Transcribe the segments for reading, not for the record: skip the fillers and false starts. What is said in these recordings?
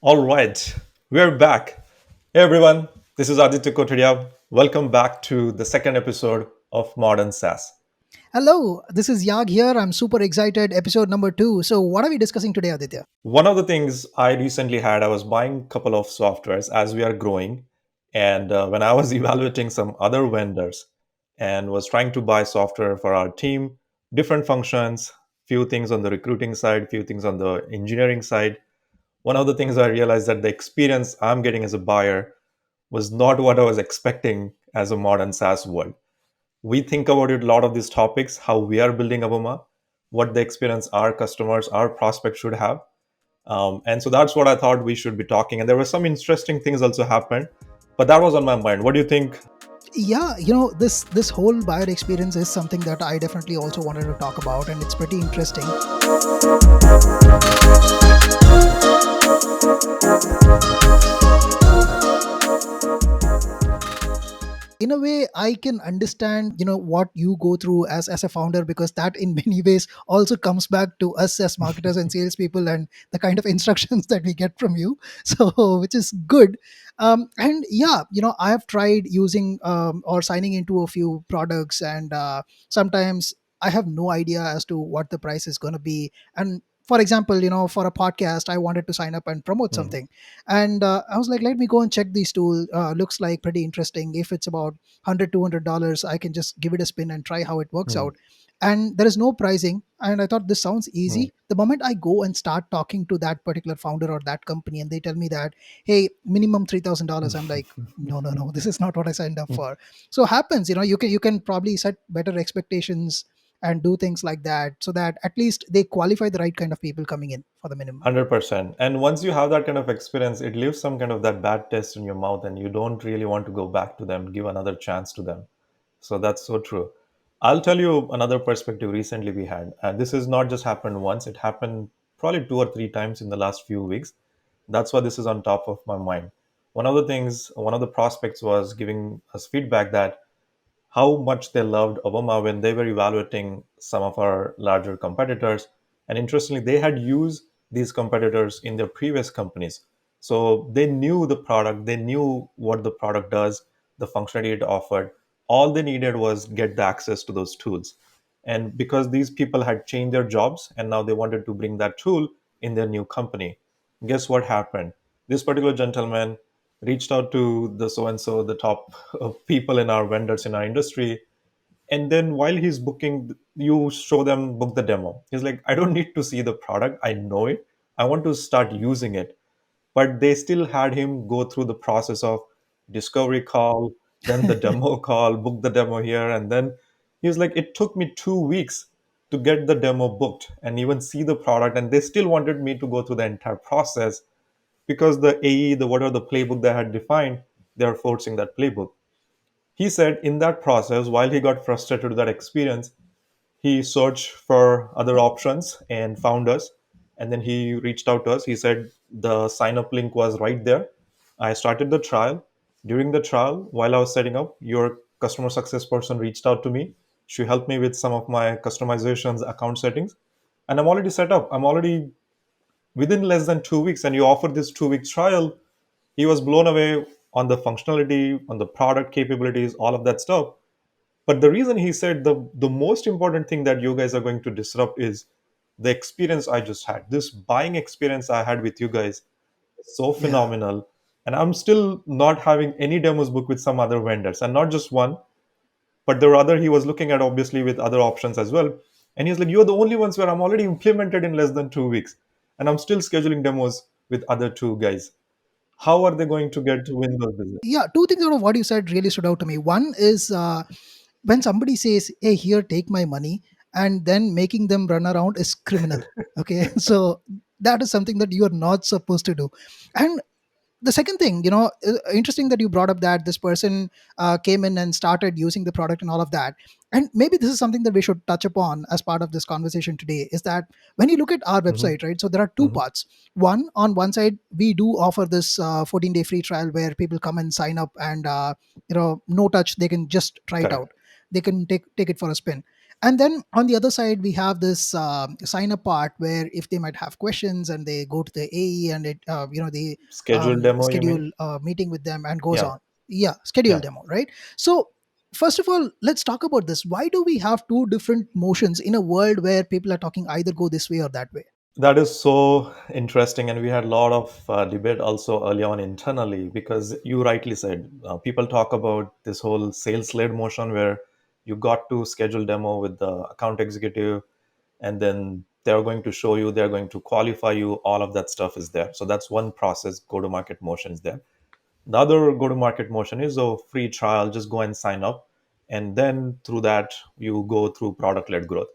All right, we're back. Hey everyone, this is Aditya. Welcome back to the second episode of Modern SaaS. Hello, this is Yag here. I'm super excited. Episode number two. So, what are we discussing today, Aditya? One of the things I recently had, I was buying a couple of softwares as we are growing, and when I was evaluating some other vendors and was trying to buy software for our team, different functions, few things on the recruiting side, few things on the engineering side. One of the things I realized that the experience I'm getting as a buyer was not what I was expecting as a modern SaaS world. We think about it a lot of these topics, how we are building Aboma, what the experience our customers, our prospects should have. And so that's what I thought we should be talking. And there were some interesting things also happened, but that was on my mind. What do you think? Yeah, this whole buyer experience is something that I definitely also wanted to talk about, and it's pretty interesting. In a way, I can understand what you go through as a founder, because that in many ways also comes back to us as marketers and salespeople, and the kind of instructions that we get from you. So, which is good. And yeah, I have tried using or signing into a few products, and sometimes I have no idea as to what the price is going to be. And for example, for a podcast, I wanted to sign up and promote Hmm. something, and I was like, let me go and check these tool. Looks like pretty interesting. If it's about 100 $200, I can just give it a spin and try how it works Hmm. out. And there is no pricing, and I thought this sounds Hmm. easy. The moment I go and start talking to that particular founder or that company, and they tell me that, hey, minimum $3,000, I'm like, no, no, no, this is not what I signed up for. So happens, you can probably set better expectations and do things like that, so that at least they qualify the right kind of people coming in for the minimum. 100%. And once you have that kind of experience, it leaves some kind of that bad taste in your mouth, and you don't really want to go back to them, give another chance to them. So that's so true. I'll tell you another perspective recently we had. And this has not just happened once, it happened probably two or three times in the last few weeks. That's why this is on top of my mind. One of the prospects was giving us feedback that how much they loved Obama when they were evaluating some of our larger competitors. And interestingly, they had used these competitors in their previous companies. So they knew the product, they knew what the product does, the functionality it offered. All they needed was get the access to those tools. And because these people had changed their jobs and now they wanted to bring that tool in their new company, guess what happened? This particular gentleman reached out to the so and so, the top people in our vendors in our industry. And then while he's booking, you show them book the demo. He's like, I don't need to see the product. I know it. I want to start using it. But they still had him go through the process of discovery call, then the demo call, book the demo here. And then he was like, it took me 2 weeks to get the demo booked and even see the product. And they still wanted me to go through the entire process because the AE, the whatever the playbook they had defined, they are forcing that playbook. He said in that process, while he got frustrated with that experience, he searched for other options and found us. And then he reached out to us. He said the sign up link was right there. I started the trial. During the trial, while I was setting up, your customer success person reached out to me. She helped me with some of my customizations, account settings. And I'm already set up. I'm already within less than 2 weeks. And you offer this 2 week trial. He was blown away on the functionality, on the product capabilities, all of that stuff. But the reason he said the most important thing that you guys are going to disrupt is the experience I just had. This buying experience I had with you guys is so Yeah. phenomenal. And I'm still not having any demos booked with some other vendors, and not just one, but there were other he was looking at obviously with other options as well. And he's like, you're the only ones where I'm already implemented in less than 2 weeks, and I'm still scheduling demos with other two guys. How are they going to get to win those business? Yeah, two things out of what you said really stood out to me. One is when somebody says, hey, here, take my money, and then making them run around is criminal. Okay. So that is something that you are not supposed to do. And the second thing, interesting that you brought up that this person came in and started using the product and all of that. And maybe this is something that we should touch upon as part of this conversation today, is that when you look at our Hmm. website, right? So there are two Hmm. parts. One, on one side, we do offer this 14-day free trial where people come and sign up, and no touch, they can just try it out. Correct. They can take it for a spin. And then on the other side we have this sign up part, where if they might have questions and they go to the AE, and they Scheduled demo, you mean? schedule a meeting with them and goes Yeah. on. Yeah, schedule Yeah. demo, right? So first of all, let's talk about this. Why do we have two different motions in a world where people are talking either go this way or that way? That is so interesting, and we had a lot of debate also early on internally, because you rightly said people talk about this whole sales-led motion where you got to schedule demo with the account executive, and then they're going to show you, they're going to qualify you, all of that stuff is there. So that's one process. Go-to-market motion is there. The other go-to-market motion is a free trial, just go and sign up, and then through that you go through product-led growth.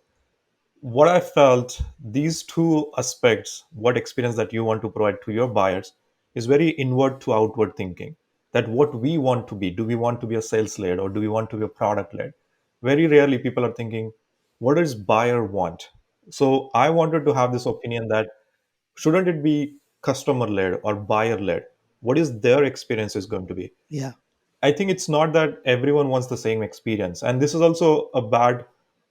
What I felt, these two aspects, what experience that you want to provide to your buyers, is very inward to outward thinking. That what we want to be, do we want to be a sales led or do we want to be a product led? Very rarely people are thinking, what does buyer want? So I wanted to have this opinion that shouldn't it be customer led or buyer led? What is their experience is going to be? Yeah. I think it's not that everyone wants the same experience. And this is also a bad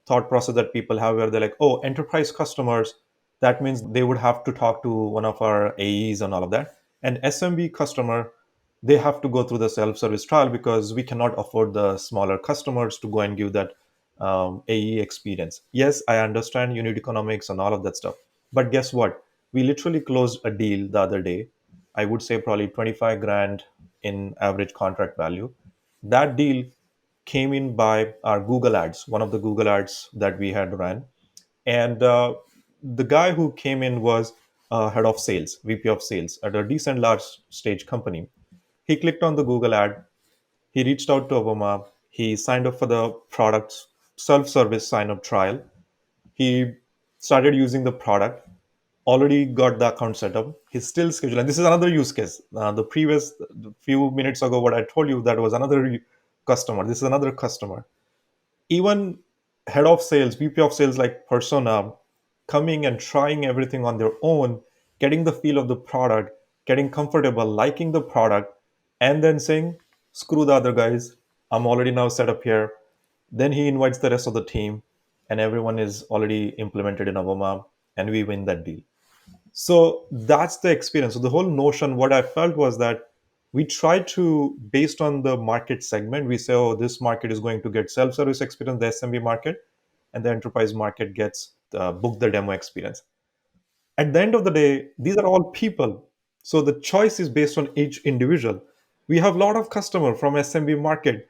thought process that people have where they're like, oh, enterprise customers, that means they would have to talk to one of our AEs and all of that. And SMB customer, they have to go through the self service trial because we cannot afford the smaller customers to go and give that AE experience. Yes, I understand unit economics and all of that stuff. But guess what? We literally closed a deal the other day. I would say probably 25 grand in average contract value. That deal came in by our Google ads, one of the Google ads that we had run. And the guy who came in was head of sales, VP of sales at a decent large stage company. He clicked on the Google ad. He reached out to Obama. He signed up for the product's self service sign up trial. He started using the product, already got the account set up. He's still scheduling. This is another use case. The previous few minutes ago, what I told you, that was another customer. This is another customer. Even head of sales, VP of sales, like persona, coming and trying everything on their own, getting the feel of the product, getting comfortable, liking the product, and then saying, screw the other guys. I'm already now set up here. Then he invites the rest of the team, and everyone is already implemented in Avoma, and we win that deal. So that's the experience. So the whole notion, what I felt was that we try to, based on the market segment, we say, oh, this market is going to get self-service experience, the SMB market, and the enterprise market gets book the demo experience. At the end of the day, these are all people. So the choice is based on each individual. We have a lot of customer from SMB market.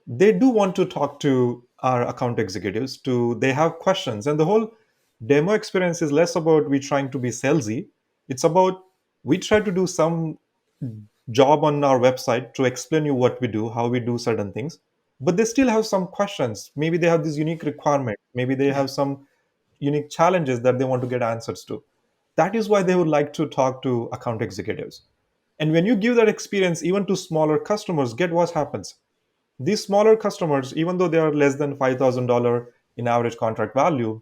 They do want to talk to our account executives to they have questions, and the whole demo experience is less about we trying to be salesy. It's about we try to do some job on our website to explain you what we do, how we do certain things, but they still have some questions. Maybe they have this unique requirement, maybe they Yeah. have some unique challenges that they want to get answers to. That is why they would like to talk to account executives. And when you give that experience even to smaller customers, get what happens. These smaller customers, even though they are less than $5,000 in average contract value,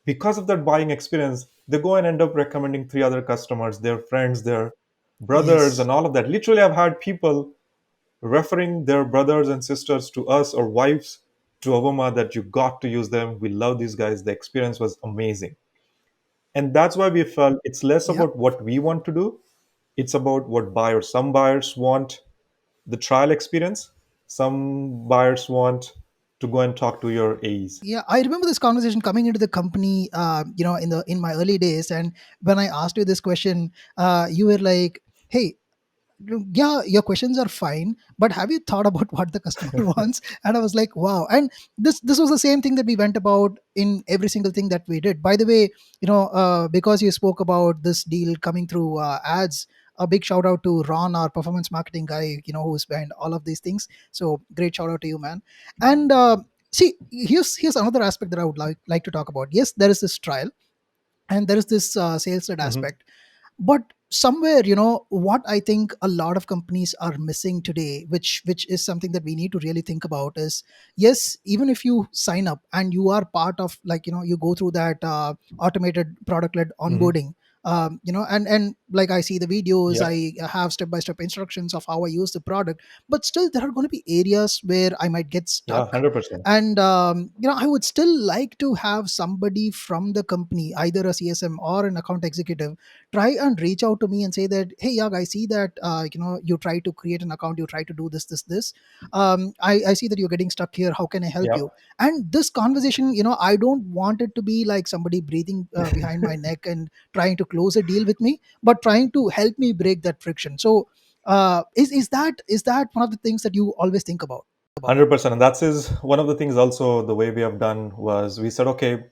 because of that buying experience, they go and end up recommending three other customers, their friends, their brothers, Yes. and all of that. Literally, I've had people referring their brothers and sisters to us or wives to Obama that you got to use them. We love these guys. The experience was amazing. And that's why we felt it's less Yeah. about what we want to do, it's about what buyers. Some buyers want the trial experience. Some buyers want to go and talk to your AEs. Yeah, I remember this conversation coming into the company, in my early days, and when I asked you this question, you were like, "Hey, yeah, your questions are fine, but have you thought about what the customer wants?" And I was like, wow. And this was the same thing that we went about in every single thing that we did. By the way, because you spoke about this deal coming through ads, a big shout out to Ron, our performance marketing guy, who's behind all of these things. So great shout out to you, man. And see, here's another aspect that I would like to talk about. Yes, there is this trial, and there is this sales led Mhm. aspect, but somewhere, what I think a lot of companies are missing today, which is something that we need to really think about, is yes, even if you sign up and you are part of, like, you go through that automated product led Mhm. onboarding, and like I see the videos, Yeah. I have step by step instructions of how I use the product, but still there are going to be areas where I might get Yeah, stuck. 100%. And I would still like to have somebody from the company, either a CSM or an account executive, try and reach out to me and say that, hey Yag, I see that you try to create an account, you try to do this. I see that you're getting stuck here, how can I help Yeah. you? And this conversation, I don't want it to be like somebody breathing behind my neck and trying to close a deal with me, but trying to help me break that friction. So is that one of the things that you always think about? 100%. And that's is one of the things also the way we have done was we said, okay,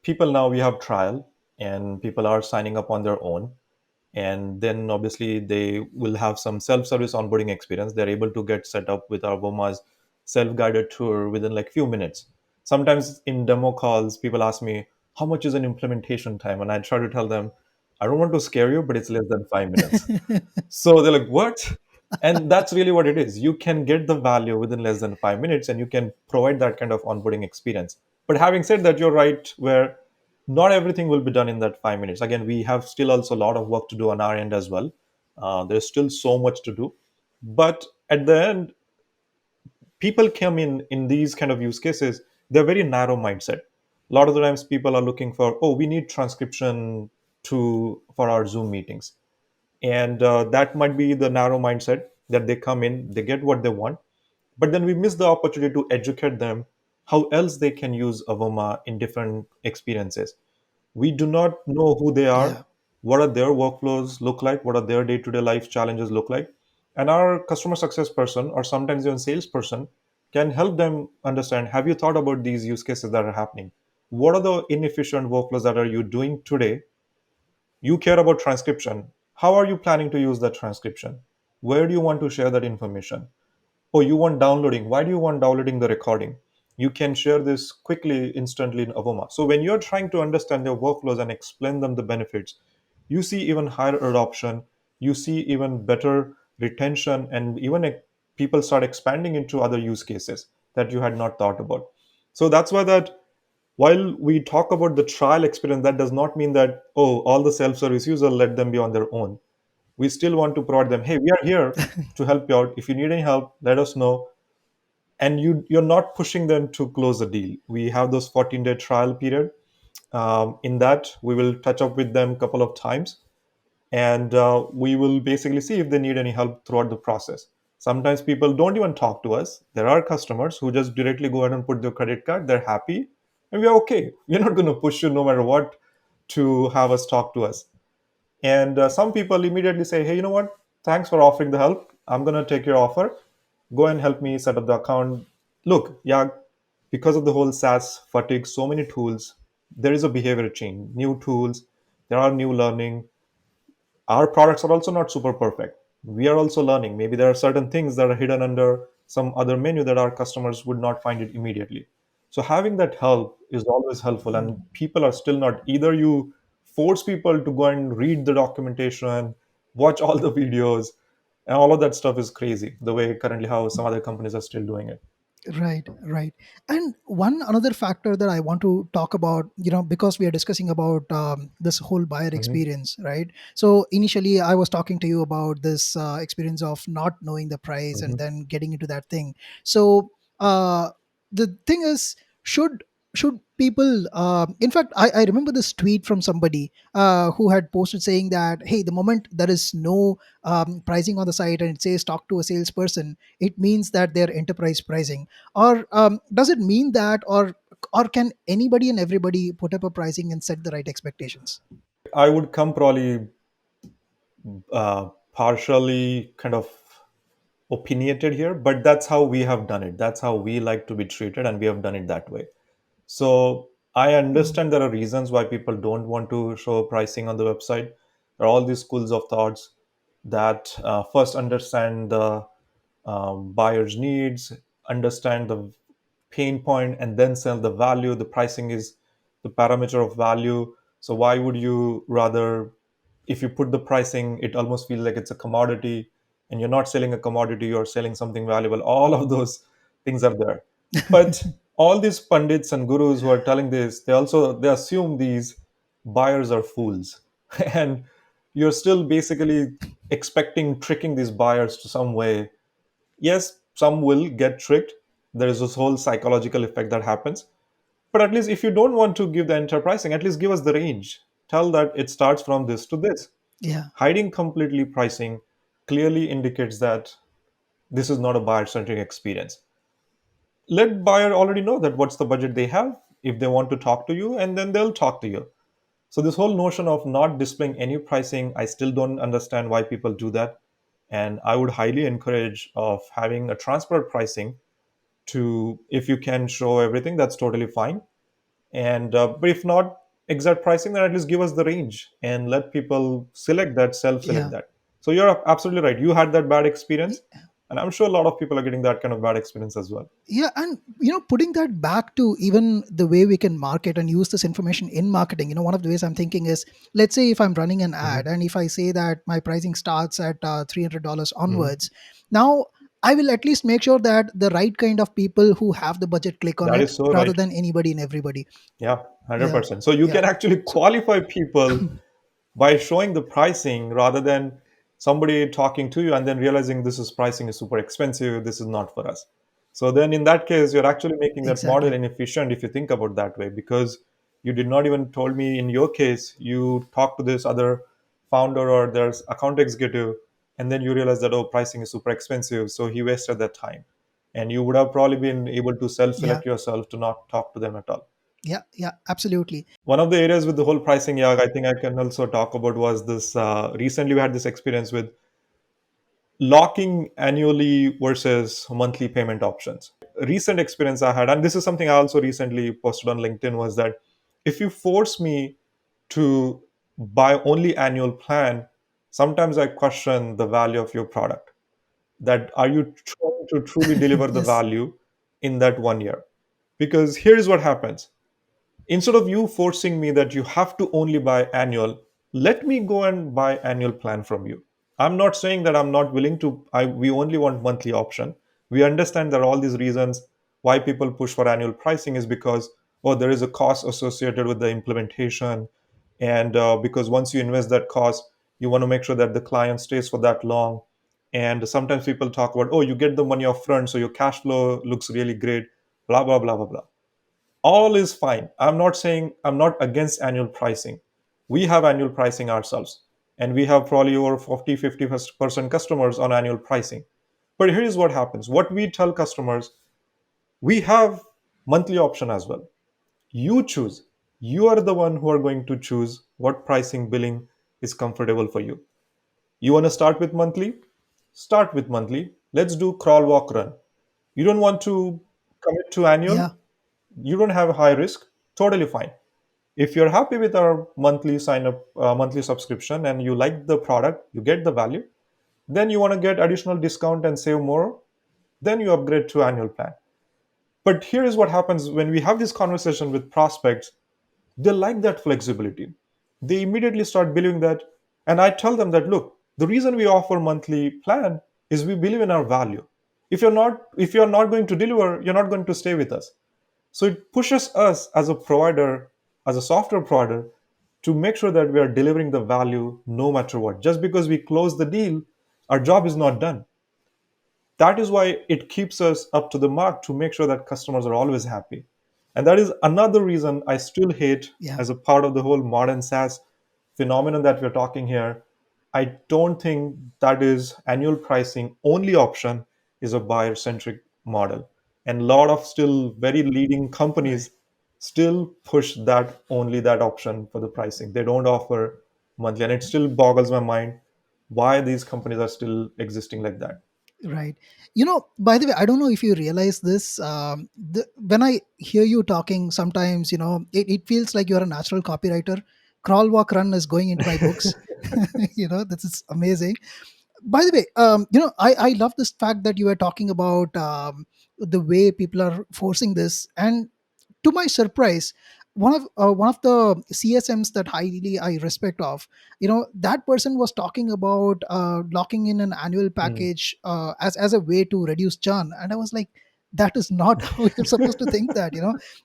people now we have trial and people are signing up on their own. And then obviously they will have some self-service onboarding experience. They're able to get set up with our Voma's self-guided tour within like few minutes. Sometimes in demo calls, people ask me, how much is an implementation time? And I try to tell them, I don't want to scare you, but it's less than 5 minutes. So they're like, what? And that's really what it is. You can get the value within less than 5 minutes and you can provide that kind of onboarding experience. But having said that, you're right, where not everything will be done in that 5 minutes. Again, we have still also a lot of work to do on our end as well. There's still so much to do. But at the end, people come in these kind of use cases, they're very narrow mindset. A lot of the times people are looking for, oh, we need transcription to for our Zoom meetings, and that might be the narrow mindset that they come in, they get what they want, but then we miss the opportunity to educate them how else they can use Avoma in different experiences. We do not know who they are, Yeah. what are their workflows look like, what are their day-to-day life challenges look like, and our customer success person or sometimes even salesperson can help them understand, have you thought about these use cases that are happening? What are the inefficient workflows that are you doing today? You care about transcription. How are you planning to use that transcription? Where do you want to share that information? Oh, you want downloading. Why do you want downloading the recording? You can share this quickly, instantly in Avoma. So when you're trying to understand their workflows and explain them the benefits, you see even higher adoption, you see even better retention, and even people start expanding into other use cases that you had not thought about. So that's why that while we talk about the trial experience, that does not mean that, oh, all the self-service users, let them be on their own. We still want to provide them, hey, we are here to help you out. If you need any help, let us know. And you're not pushing them to close a deal. We have those 14-day trial period. In that, we will touch up with them a couple of times, and we will basically see if they need any help throughout the process. Sometimes people don't even talk to us. There are customers who just directly go ahead and put their credit card. They're happy, and we are okay. We're not going to push you no matter what to have us talk to us. And some people immediately say, hey, you know what? Thanks for offering the help. I'm going to take your offer. Go and help me set up the account. Look, yeah, because of the whole SaaS fatigue, so many tools, there is a behavior change, new tools, there are new learning. Our products are also not super perfect. We are also learning. Maybe there are certain things that are hidden under some other menu that our customers would not find it immediately. So having that help is always helpful. And people are still not, either you force people to go and read the documentation, watch all the videos, and all of that stuff is crazy. The way currently how some other companies are still doing it. Right, right. And one another factor that I want to talk about, because we are discussing about this whole buyer Mhm. experience, right? So initially, I was talking to you about this experience of not knowing the price and Mhm. then getting into that thing. So the thing is, should people? In fact, I remember this tweet from somebody who had posted saying that, hey, the moment there is no pricing on the site and it says talk to a salesperson, it means that they're enterprise pricing. Or does it mean that, or can anybody and everybody put up a pricing and set the right expectations? I would come probably partially kind of opinionated here, but that's how we have done it. That's how we like to be treated, and we have done it that way. So I Mm, understand there are reasons why people don't want to show pricing on the website. There are all these schools of thoughts that first understand the buyer's needs, understand the pain point, and then sell the value. The pricing is the parameter of value. So why would you rather, if you put the pricing, it almost feels like it's a commodity, and you're not selling a commodity, you're selling something valuable. All of those things are there. But all these pundits and gurus who are telling this, they assume these buyers are fools. and you're still basically expecting tricking these buyers to some way. Yes, some will get tricked. There is this whole psychological effect that happens. But at least if you don't want to give the entire pricing, at least give us the range. Tell that it starts from this to this. Yeah, Hiding completely pricing clearly indicates that this is not a buyer centric experience. Let buyer already know that what's the budget they have if they want to talk to you, and then they'll talk to you. So this whole notion of not displaying any pricing, I still don't understand why people do that. And I would highly encourage of having a transparent pricing. To if you can show everything, that's totally fine. And but if not exact pricing, then at least give us the range and let people select that, self-select yeah. that. So you're absolutely right. You had that bad experience, and I'm sure a lot of people are getting that kind of bad experience as well. Yeah, and putting that back to even the way we can market and use this information in marketing, one of the ways I'm thinking is, let's say if I'm running an Hmm. ad and if I say that my pricing starts at $300 Hmm. onwards, now I will at least make sure that the right kind of people who have the budget click on That it is so rather right. than anybody and everybody. Yeah, Yeah, 100%. So you yeah. can actually So, qualify people by showing the pricing rather than somebody talking to you and then realizing this is pricing is super expensive, this is not for us. So then in that case, you're actually making that model exactly. inefficient if you think about that way, because you did not even told me in your case you talked to this other founder or there's account executive, and then you realize that, oh, pricing is super expensive, so he wasted that time, and you would have probably been able to Yeah, self-select yourself to not talk to them at all. yeah, yeah, absolutely. One of the areas with the whole pricing, yeah, I think I can also talk about was this. Recently, we had this experience with locking annually versus monthly payment options. Recent experience I had, and this is something I also recently posted on LinkedIn, was that if you force me to buy only annual plan, sometimes I question the value of your product. That are you trying to truly deliver the Yes. value in that 1 year? Because here is what happens: instead of you forcing me that you have to only buy annual, let me go and buy annual plan from you. I'm not saying that I'm not willing to. We only want monthly option. We understand that all these reasons why people push for annual pricing is because, oh, there is a cost associated with the implementation, and because once you invest that cost, you want to make sure that the client stays for that long. And sometimes people talk about, oh, you get the money up front, so your cash flow looks really great, blah blah blah blah blah. All is fine. I'm not saying I'm not against annual pricing. We have annual pricing ourselves, and we have probably over 40-50% customers on annual pricing. But here's what happens: what we tell customers, we have monthly option as well. You choose. You are the one who are going to choose what pricing billing is comfortable for you. You want to start with monthly? Start with monthly. Let's do crawl, walk, run. You don't want to commit to annual? Yeah, You don't have a high risk? Totally fine. If you're happy with our monthly sign up, monthly subscription, and you like the product, you get the value, then you want to get additional discount and save more, then you upgrade to annual plan. But here is what happens when we have this conversation with prospects: they like that flexibility. They immediately start believing that. And I tell them that, look, the reason we offer monthly plan is we believe in our value. If you're not going to deliver, you're not going to stay with us. So it pushes us as a provider, as a software provider, to make sure that we are delivering the value no matter what. Just because we close the deal, our job is not done. That is why it keeps us up to the mark to make sure that customers are always happy. And that is another reason I still hate, yeah. as a part of the whole modern SaaS phenomenon that we're talking here, I don't think that is annual pricing only option is a buyer centric model. And a lot of still very leading Right. companies still push that only that option for the pricing. They don't offer monthly. And it still boggles my mind why these companies are still existing like that. Right. By the way, I don't know if you realize this. When I hear you talking, sometimes, it feels like you're a natural copywriter. Crawl, walk, run is going into my books. This is amazing. By the way, I love this fact that you were talking about the way people are forcing this. And to my surprise, one of the CSMs that I respect of, that person was talking about locking in an annual Hmm. package as a way to reduce churn, and I was like, that is not how you're supposed to think.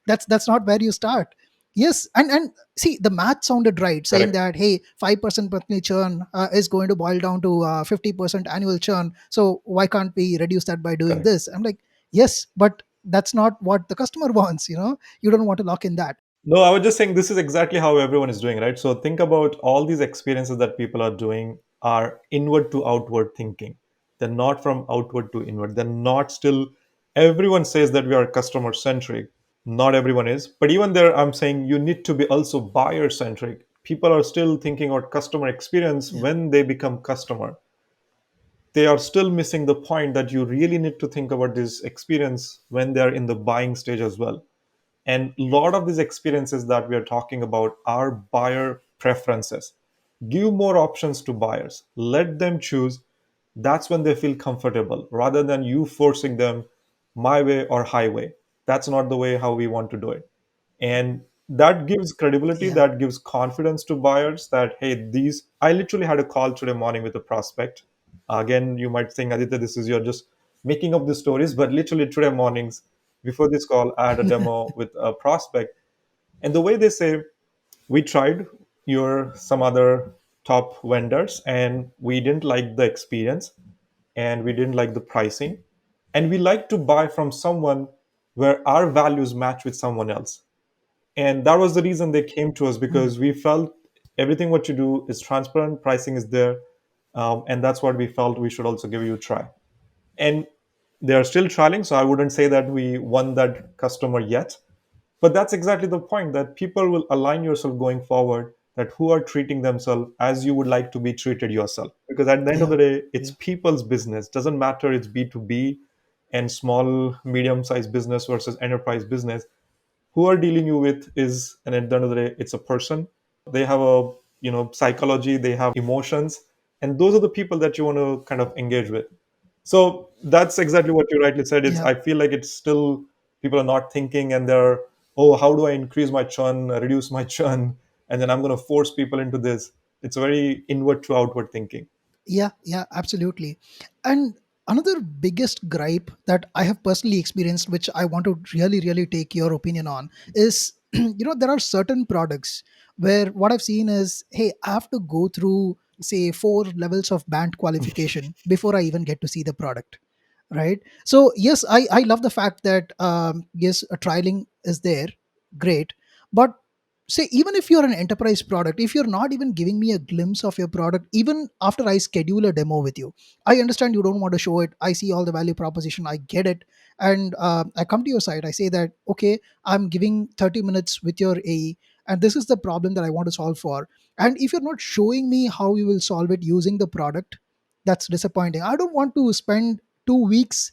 That's not where you start. Yes, and see, the math sounded right, saying Correct. that hey, 5% monthly churn is going to boil down to 50% annual churn. So why can't we reduce that by doing Correct. this? I'm like, yes, but that's not what the customer wants. You don't want to lock in that. No, I was just saying this is exactly how everyone is doing, right? So think about all these experiences that people are doing are inward to outward thinking. They're not from outward to inward. They're not still, everyone says that we are customer centric. Not everyone is. But even there, I'm saying you need to be also buyer centric. People are still thinking about customer experience Yeah, when they become customer. They are still missing the point that you really need to think about this experience when they're in the buying stage as well. And a lot of these experiences that we are talking about are buyer preferences. Give more options to buyers, let them choose. That's when they feel comfortable rather than you forcing them my way or highway. That's not the way how we want to do it. And that gives credibility, yeah, that gives confidence to buyers that hey, these, I literally had a call today morning with a prospect. Again, you might think, Aditya, this is, you're just making up the stories, but literally today mornings before this call I had a demo with a prospect. And the way they say, we tried your some other top vendors and we didn't like the experience and we didn't like the pricing, and we like to buy from someone where our values match with someone else. And that was the reason they came to us, mm, because we felt everything what you do is transparent, pricing is there, and that's what we felt we should also give you a try. And they are still trialing, so I wouldn't say that we won that customer yet, but that's exactly the point, that people will align yourself going forward, that who are treating themselves as you would like to be treated yourself, because at the end of yeah, the day it's yeah, people's business. Doesn't matter it's b2b and small medium sized business versus enterprise business. Who are dealing you with is, and at the end of the day it's a person. They have a, psychology, they have emotions, and those are the people that you want to kind of engage with. So that's exactly what you rightly said. It's, yeah. I feel like it's still, people are not thinking and they're, oh, how do I increase my churn, reduce my churn, and then I'm going to force people into this. It's very inward to outward thinking. Yeah, yeah, absolutely. And another biggest gripe that I have personally experienced, which I want to really, really take your opinion on, is there are certain products where what I've seen is, hey, I have to go through, say, 4 levels of band qualification before I even get to see the product. Right. So, yes, I love the fact that, yes, a trialing is there. Great. But say even if you're an enterprise product, if you're not even giving me a glimpse of your product even after I schedule a demo with you, I understand you don't want to show it, I see all the value proposition, I get it. And I come to your site, I say that okay, I'm giving 30 minutes with your AE, and this is the problem that I want to solve for. And if you're not showing me how you will solve it using the product, that's disappointing. I don't want to spend 2 weeks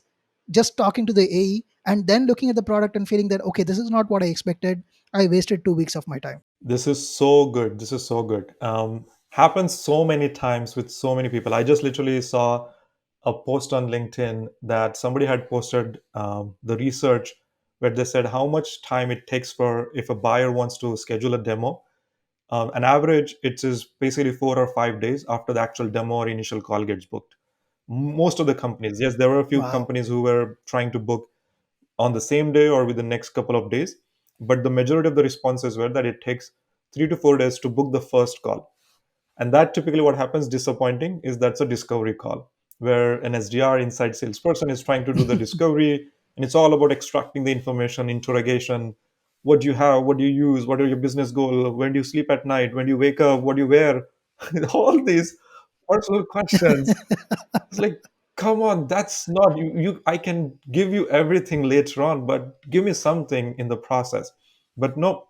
just talking to the AE and then looking at the product and feeling that okay, this is not what I expected. I wasted 2 weeks of my time. This is so good. This is so good. Happens so many times with so many people. I just literally saw a post on LinkedIn that somebody had posted the research where they said how much time it takes for, if a buyer wants to schedule a demo. An average, it is basically 4 or 5 days after the actual demo or initial call gets booked. Most of the companies, yes, there were a few Wow. companies who were trying to book on the same day or within the next couple of days. But the majority of the responses were that it takes 3 to 4 days to book the first call. And that typically what happens, disappointing, is that's a discovery call where an SDR, inside salesperson, is trying to do the discovery. And it's all about extracting the information, interrogation. What do you have? What do you use? What are your business goals? When do you sleep at night? When do you wake up? What do you wear? All these personal questions. It's like, come on, that's not you. I can give you everything later on, but give me something in the process. But no,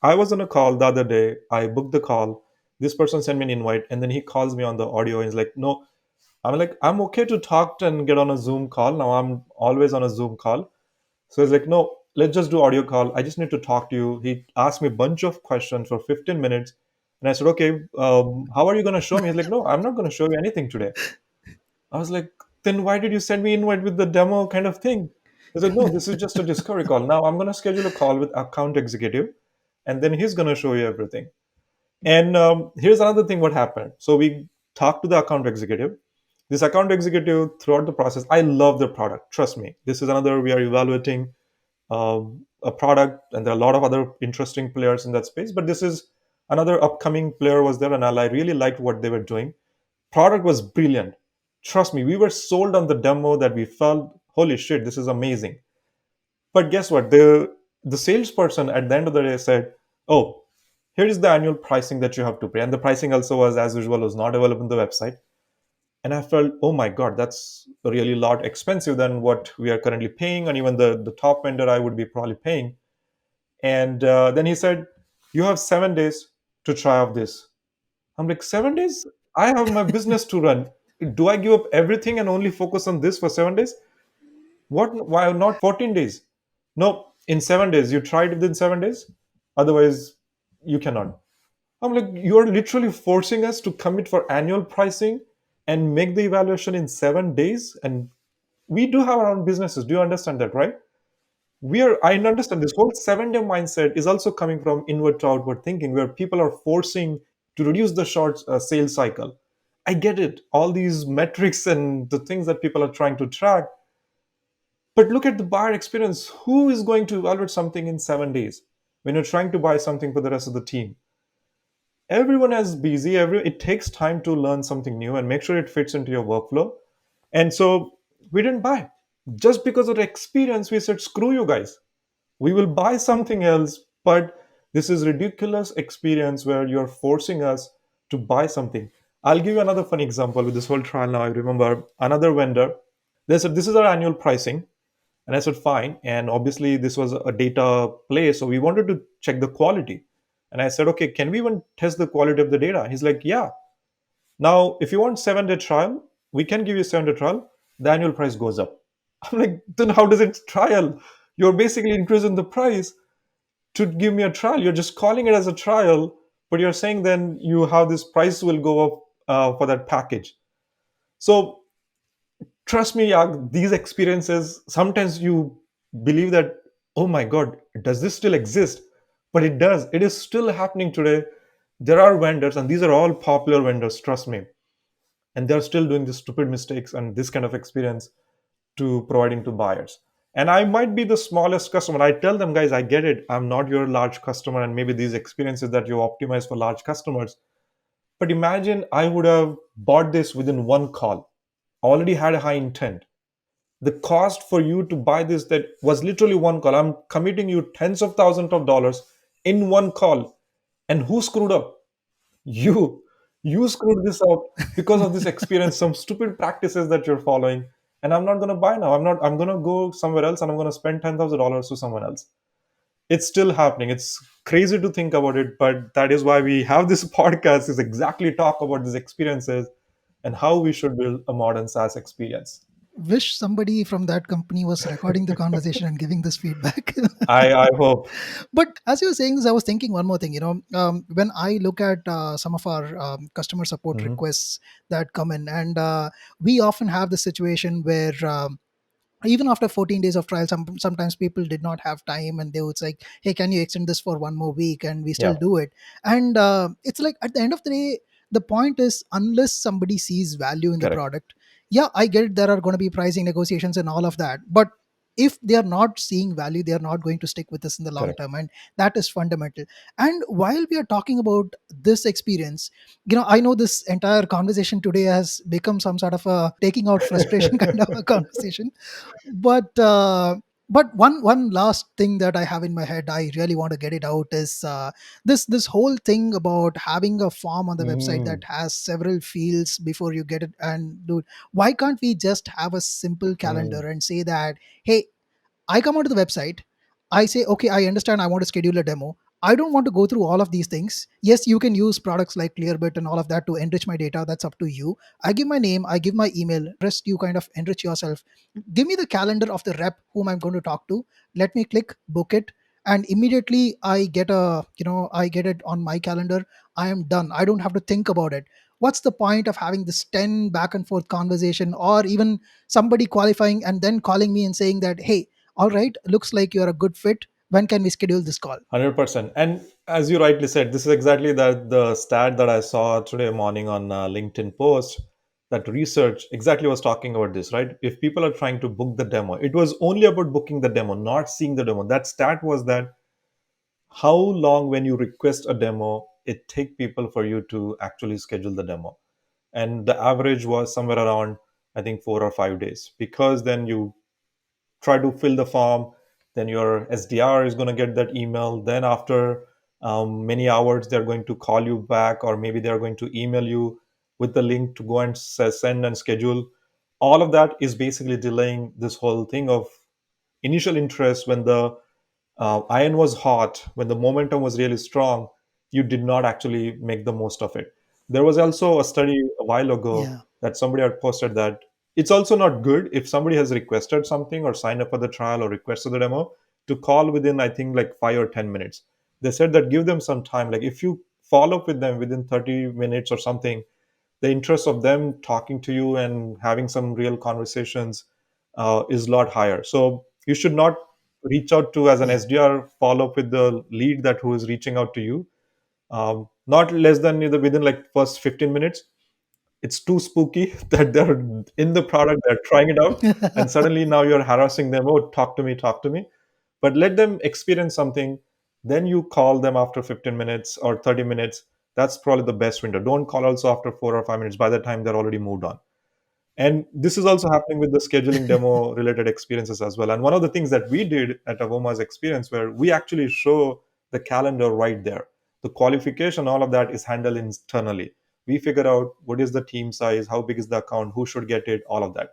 I was on a call the other day. I booked the call. This person sent me an invite, and then he calls me on the audio and he's like, no, I'm like, I'm okay to talk and get on a Zoom call. Now I'm always on a Zoom call. So he's like, no, let's just do audio call. I just need to talk to you. He asked me a bunch of questions for 15 minutes. And I said, okay, how are you going to show me? He's like, no, I'm not going to show you anything today. I was like, then why did you send me invite with the demo kind of thing? He said, no, this is just a discovery call. Now I'm going to schedule a call with account executive, and then he's going to show you everything. And here's another thing what happened. So we talked to the account executive. This account executive, throughout the process, I love the product. Trust me. This is another, we are evaluating a product, and there are a lot of other interesting players in that space. But this is another upcoming player was there, and I really liked what they were doing. Product was brilliant. Trust me, we were sold on the demo that we felt, holy shit, this is amazing. But guess what? The salesperson at the end of the day said, "Oh, here is the annual pricing that you have to pay." And the pricing also was, as usual, was not available on the website. And I felt, oh my god, that's really a lot expensive than what we are currently paying, and even the top vendor I would be probably paying. And then he said, "You have 7 days to try out this." I'm like, 7 days? I have my business to run. Do I give up everything and only focus on this for 7 days? What? Why not 14 days? No, in 7 days. You tried within 7 days. Otherwise, you cannot. I'm like, you're literally forcing us to commit for annual pricing and make the evaluation in 7 days. And we do have our own businesses. Do you understand that, right? I understand this whole 7 day mindset is also coming from inward to outward thinking, where people are forcing to reduce the short sales cycle. I get it, all these metrics and the things that people are trying to track. But look at the buyer experience. Who is going to evaluate something in 7 days when you're trying to buy something for the rest of the team? Everyone is busy. It takes time to learn something new and make sure it fits into your workflow. And so we didn't buy. Just because of the experience, we said, screw you guys. We will buy something else, but this is ridiculous experience where you're forcing us to buy something. I'll give you another funny example with this whole trial now. I remember another vendor. They said, this is our annual pricing. And I said, fine. And obviously, this was a data play. So we wanted to check the quality. And I said, okay, can we even test the quality of the data? He's like, yeah. Now, if you want 7 day trial, we can give you 7 day trial. The annual price goes up. I'm like, then how does it trial? You're basically increasing the price to give me a trial. You're just calling it as a trial, but you're saying then you have this price will go up for that package. So trust me, Yag, these experiences, sometimes you believe that, oh my God, does this still exist? But it does. It is still happening today. There are vendors, and these are all popular vendors, trust me. And they're still doing these stupid mistakes and this kind of experience to providing to buyers. And I might be the smallest customer. I tell them, guys, I get it. I'm not your large customer, and maybe these experiences that you optimize for large customers. But imagine I would have bought this within one call, already had a high intent. The cost for you to buy this that was literally one call. I'm committing you tens of thousands of dollars in one call. And who screwed up? You. You screwed this up because of this experience, some stupid practices that you're following. And I'm not gonna buy now. I'm gonna go somewhere else and I'm gonna spend $10,000 to someone else. It's still happening. It's crazy to think about it, but that is why we have this podcast, is exactly talk about these experiences and how we should build a modern SaaS experience. Wish somebody from that company was recording the conversation and giving this feedback. I hope. But as you were saying this, I was thinking one more thing. When I look at some of our customer support Mhm. requests that come in, and we often have the situation where even after 14 days of trial, sometimes people did not have time and they would say, hey, can you extend this for one more week, and we still Yeah, do it. And it's like, at the end of the day, the point is, unless somebody sees value in the correct, product, yeah, I get it, there are going to be pricing negotiations and all of that, but if they are not seeing value, they are not going to stick with us in the long correct. term, and that is fundamental. And while we are talking about this experience, I know this entire conversation today has become some sort of a taking out frustration kind of a conversation, but one last thing that I have in my head, I really want to get it out, is this whole thing about having a form on the website Mm, that has several fields before you get it and do it. Why can't we just have a simple mm. calendar and say that, hey, I come onto the website. I say, okay, I understand. I want to schedule a demo. I don't want to go through all of these things. Yes, you can use products like Clearbit and all of that to enrich my data. That's up to you. I give my name, I give my email. Rest you kind of enrich yourself. Give me the calendar of the rep whom I'm going to talk to. Let me click book it, and immediately I get it on my calendar. I am done. I don't have to think about it. What's the point of having this 10 back and forth conversation, or even somebody qualifying and then calling me and saying that, hey, all right, looks like you're a good fit. When can we schedule this call? 100%. And as you rightly said, this is exactly the stat that I saw today morning on LinkedIn post. that research exactly was talking about this, right? If people are trying to book the demo, it was only about booking the demo, not seeing the demo. That stat was that how long when you request a demo, it take people for you to actually schedule the demo. And the average was somewhere around, I think, 4 or 5 days, because then you try to fill the form, then your SDR is going to get that email, then after many hours they're going to call you back, or maybe they're going to email you with the link to go and send and schedule. All of that is basically delaying this whole thing of initial interest. When the iron was hot, when the momentum was really strong, you did not actually make the most of it. There was also a study a while ago Yeah. that somebody had posted that it's also not good if somebody has requested something or signed up for the trial or requested the demo to call within, I think, like 5 or 10 minutes. They said that give them some time. Like if you follow up with them within 30 minutes or something, the interest of them talking to you and having some real conversations is a lot higher. So you should not reach out to as an Yeah. SDR, follow up with the lead that who is reaching out to you, not less than either within like first 15 minutes. It's too spooky that they're in the product, they're trying it out, and suddenly now you're harassing them. Oh, talk to me. But let them experience something. Then you call them after 15 minutes or 30 minutes. That's probably the best window. Don't call also after 4 or 5 minutes. By the time they're already moved on. And this is also happening with the scheduling demo related experiences as well. And one of the things that we did at Avoma's experience, where we actually show the calendar right there. The qualification, all of that is handled internally. We figure out what is the team size, how big is the account, who should get it, all of that.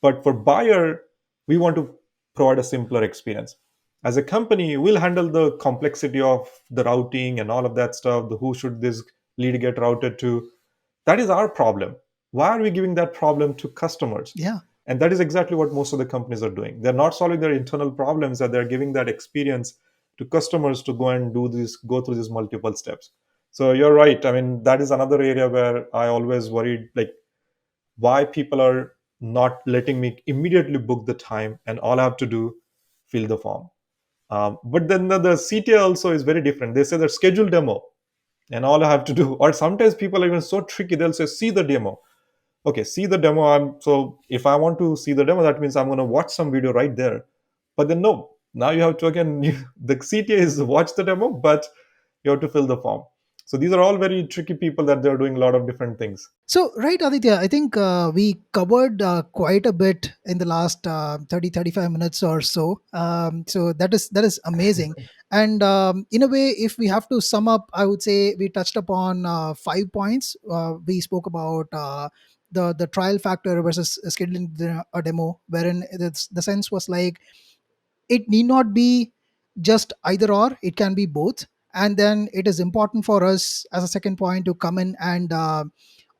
But for buyer, we want to provide a simpler experience. As a company, we'll handle the complexity of the routing and all of that stuff, the who should this lead get routed to. That is our problem. Why are we giving that problem to customers? Yeah. And that is exactly what most of the companies are doing. They're not solving their internal problems, that they're giving that experience to customers to go and do this, go through these multiple steps. So you're right. I mean, that is another area where I always worried, like why people are not letting me immediately book the time and all I have to do fill the form. But then the CTA also is very different. They say that schedule demo and all I have to do, or sometimes people are even so tricky. They'll say see the demo. Okay, see the demo. So if I want to see the demo, that means I'm going to watch some video right there. But then no, now you have to again the CTA is watch the demo, but you have to fill the form. So these are all very tricky people that they're doing a lot of different things. So, right, Aditya, I think we covered quite a bit in the last 30, 35 minutes or so. So that is amazing. And in a way, if we have to sum up, I would say we touched upon 5 points. We spoke about the trial factor versus scheduling a demo, wherein the sense was like it need not be just either or, it can be both. And then it is important for us as a second point to come in and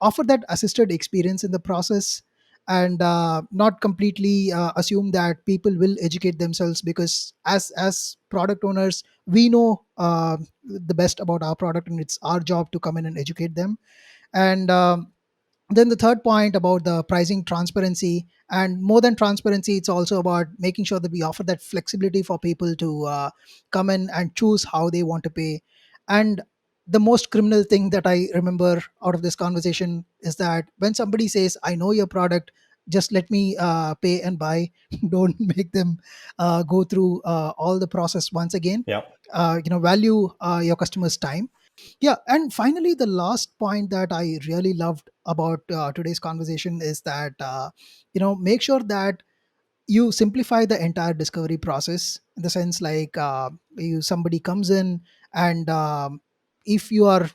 offer that assisted experience in the process, and not completely assume that people will educate themselves, because as product owners we know the best about our product, and it's our job to come in and educate them. And then the third point about the pricing transparency, and more than transparency, it's also about making sure that we offer that flexibility for people to come in and choose how they want to pay. And the most criminal thing that I remember out of this conversation is that when somebody says, I know your product, just let me pay and buy, don't make them go through all the process once again. Yeah. Value your customers time. Yeah, and finally, the last point that I really loved about today's conversation is that make sure that you simplify the entire discovery process, in the sense like somebody comes in, and if you are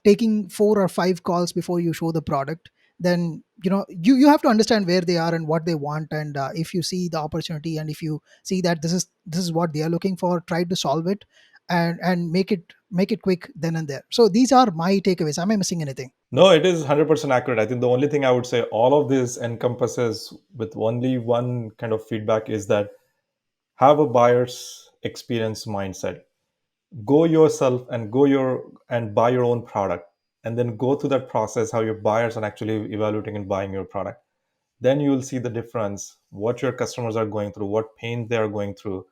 taking 4 or 5 calls before you show the product, then you have to understand where they are and what they want. And if you see the opportunity, and if you see that this is what they are looking for, try to solve it, and make it quick then and there. So these are my takeaways. Am I missing anything? No, it is 100% accurate. I think the only thing I would say all of this encompasses with only one kind of feedback is that have a buyer's experience mindset. Go yourself and go your and buy your own product, and then go through that process how your buyers are actually evaluating and buying your product. Then you will see the difference, what your customers are going through, what pain they are going through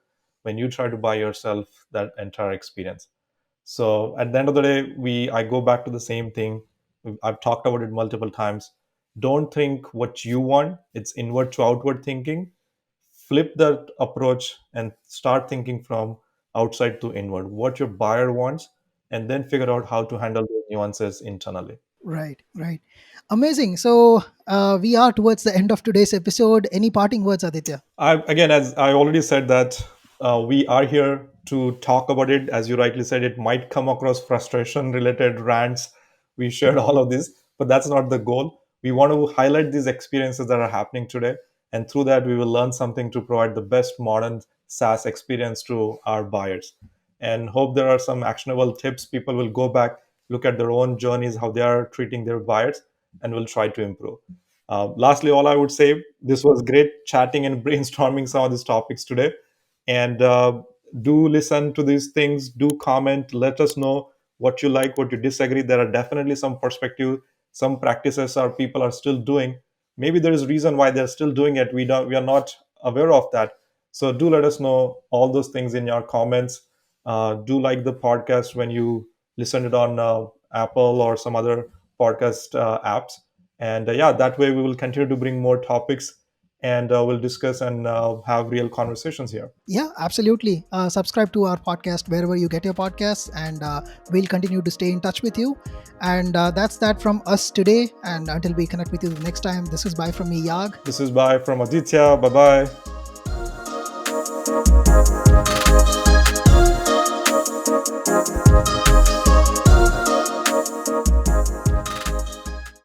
when you try to buy yourself that entire experience. So at the end of the day, I go back to the same thing. I've talked about it multiple times. Don't think what you want, it's inward to outward thinking. Flip that approach and start thinking from outside to inward, what your buyer wants, and then figure out how to handle those nuances internally. Right, right. Amazing. So we are towards the end of today's episode. Any parting words, Aditya? Again, as I already said, that we are here to talk about it. As you rightly said, it might come across frustration related rants. We shared all of this, but that's not the goal. We want to highlight these experiences that are happening today. And through that, we will learn something to provide the best modern SaaS experience to our buyers. And hope there are some actionable tips. People will go back, look at their own journeys, how they are treating their buyers, and will try to improve. Lastly, all I would say, this was great chatting and brainstorming some of these topics today. And do listen to these things, do comment, let us know what you like, what you disagree. There are definitely some perspective, some practices our people are still doing. Maybe there is reason why they're still doing it. We are not aware of that. So do let us know all those things in your comments. Do like the podcast when you listen it on Apple or some other podcast apps. And yeah, that way we will continue to bring more topics, and we'll discuss and have real conversations here. Yeah, absolutely. Subscribe to our podcast wherever you get your podcasts, and we'll continue to stay in touch with you. And that's that from us today. And until we connect with you the next time, this is bye from me, Yag. This is bye from Aditya. Bye bye.